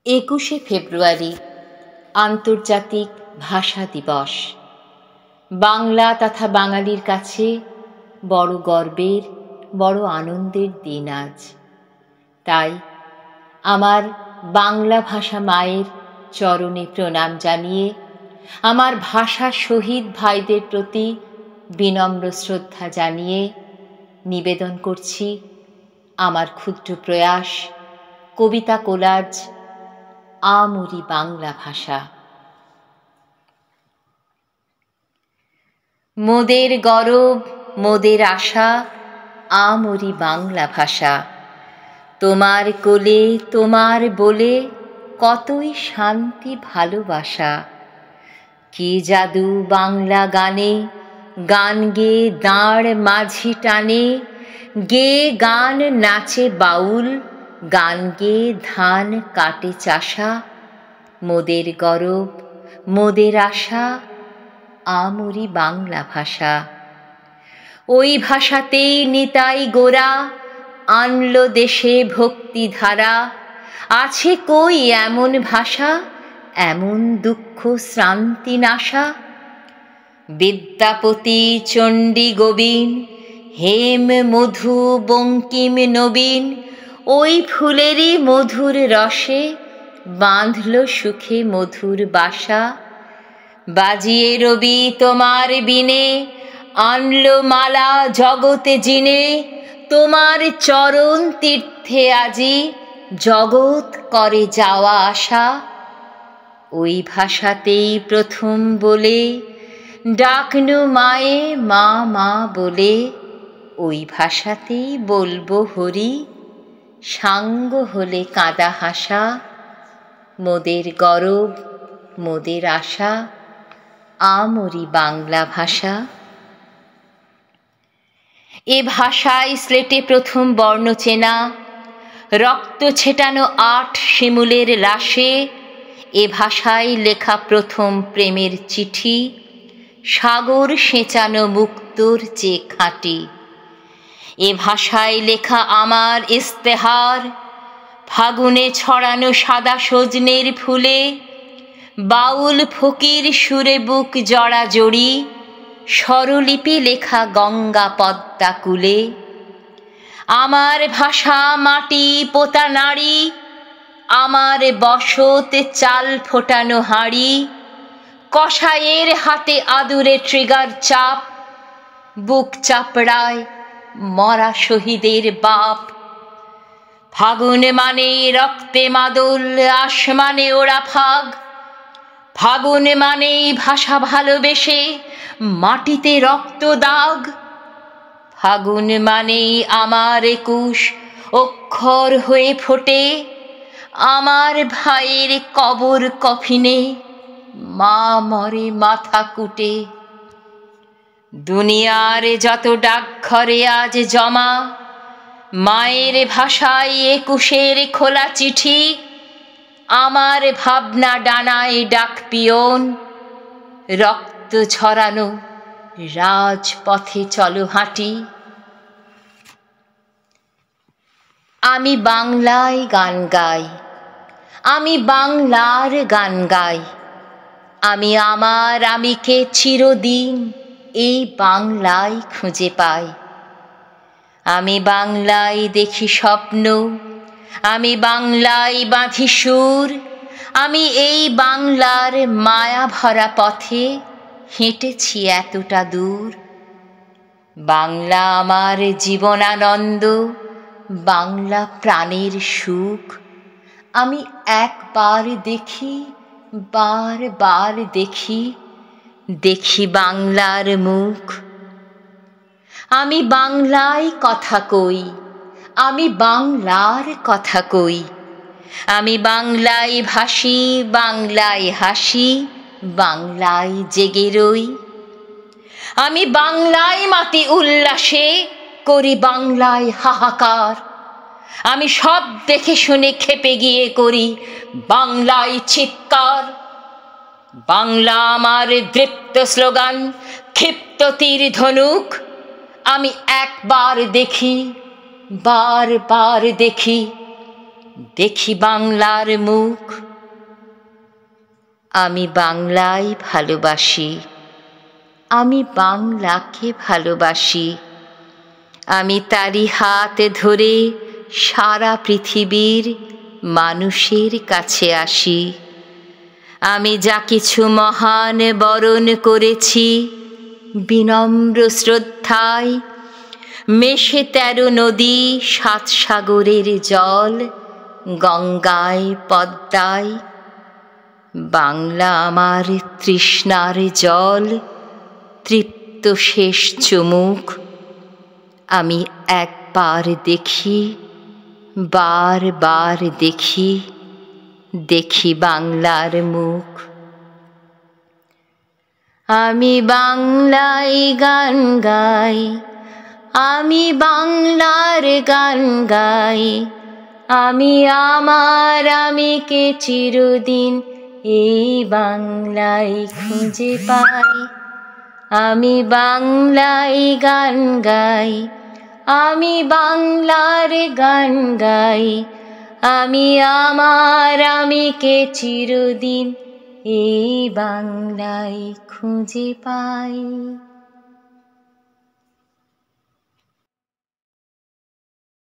21শে ফেব্রুয়ারি আন্তর্জাতিক ভাষা দিবস। বাংলা তথা বাঙালির কাছে বড় গর্বের, বড় আনন্দের দিন আজ। তাই আমার বাংলা ভাষা মায়ের চরণে প্রণাম জানিয়ে আমার ভাষা শহীদ ভাইদের প্রতি বিনম্র শ্রদ্ধা জানিয়ে নিবেদন করছি আমার ক্ষুদ্র প্রয়াস কবিতা কোলাজ আমরি বাংলা ভাষা। মোদের গরব মোদের আশা আমরি বাংলা ভাষা। তোমার কোলে তোমার বলে কতই শান্তি ভালোবাসা। কি জাদু বাংলা গানে, গান গেয়ে দাঁড় মাঝি টানে। গেয়ে গান নাচে বাউল, গান গেয়ে ধান কাটে চাষা। মোদের গরব মোদের আশা আমরি বাংলা ভাষা। ওই ভাষাতেই নিতাই গোরা আনলো দেশে ভক্তিধারা। আছে কই এমন ভাষা, এমন দুঃখ শ্রান্তি নাশা। বিদ্যাপতি চণ্ডী গোবিন, হেম মধু বঙ্কিম নবীন। ওই ফুলেরই মধুর রসে বাঁধল সুখে মধুর বাসা। বাজিয়ে রবি তোমার বিনে, আনলো মালা জগতে জিনে। তোমার চরণ তীর্থে আজি জগৎ করে যাওয়া আসা। ওই ভাষাতেই প্রথম বলে ডাকনু মায়ে মা মা বলে। ওই ভাষাতেই বলবো হরি, সাঙ্গ হলে কাঁদা হাসা। মোদের গরব মোদের আশা আমরি বাংলা ভাষা। এ ভাষায় স্লেটে প্রথম বর্ণ চেনা, রক্ত ছেটানো 8 শিমুলের লাশে। এ ভাষায় লেখা প্রথম প্রেমের চিঠি, সাগর সেঁচানো মুক্তোর চেয়ে খাঁটি। এ ভাষায় লেখা আমার ইস্তেহার, ফাগুনে ছড়ানো সাদা সজনের ফুলে। বাউল ফকির সুরে বুক জড়াজড়ি, স্বরলিপি লেখা গঙ্গা পদ্মা কূলে। আমার ভাষা মাটি পোতা নাড়ি, আমার বসত চাল ফোটানো হাঁড়ি। কসাইয়ের হাতে আদুরে ট্রিগার চাপ, বুক চাপড়ায় মরা শহীদের বাপ। ফাগুন মানে রক্তে মাদল, আসমানে ওরা ফাগ। ফাগুন মানেই ভাষা ভালোবেসে মাটিতে রক্ত দাগ। ফাগুন মানেই আমার 21 অক্ষর হয়ে ফোটে আমার ভাইয়ের কবর কফিনে, মা মরে মাথা কুটে। দুনিয়ার যত ডাকঘরে আজ জমা, মায়ের ভাষায় 21-এর খোলা চিঠি। আমার ভাবনা ডানায় ডাক পিয়ন, রক্ত ঝরানো রাজপথে চলো হাঁটি। আমি বাংলায় গান গাই, আমি বাংলার গান গাই। আমি আমার আমিকে চিরদিন এই বাংলায় খুঁজে পাই। আমি বাংলায় দেখি স্বপ্ন, আমি বাংলায় বাঁধি সুর। আমি এই বাংলার মায়া ভরা পথে হেঁটেছি এতটা দূর। বাংলা আমার জীবনানন্দ, বাংলা প্রাণের সুখ। আমি একবার দেখি, বারবার দেখি, দেখি বাংলার মুখ। আমি বাংলায় কথা কই, আমি বাংলার কথা কই। আমি বাংলায় ভাসি, বাংলায় হাসি, বাংলায় জেগে রই। আমি বাংলায় মাতি উল্লাসে, করি বাংলায় হাহাকার। আমি সব দেখে শুনে খেপে গিয়ে করি বাংলায় চিৎকার। বাংলা আমার দৃপ্ত স্লোগান, ক্ষিপ্ত তীর ধনুক। আমি একবার দেখি, বারবার দেখি, দেখি বাংলার মুখ। আমি বাংলায় ভালোবাসি, আমি বাংলাকে ভালোবাসি। আমি তারি হাত ধরে সারা পৃথিবীর মানুষের কাছে আসি। আমি যা কিছু মহান বরণ করেছি বিনম্র শ্রদ্ধায়, মেশে 13 নদী 7 সাগরের জল, গঙ্গায় পদ্মায়। বাংলা আমার তৃষ্ণার জল, তৃপ্ত শেষ চুমুক। আমি একবার দেখি, বার বার দেখি, দেখি বাংলার মুখ। আমি বাংলায় গান গাই, আমি বাংলার গান গাই। আমি আমার আমিকে চিরদিন এই বাংলায় খুঁজে পাই। আমি বাংলায় গান গাই, আমি বাংলার গান গাই। আমি আমার আমিকে চিরদিন এই বাংলায় খুঁজে পাই।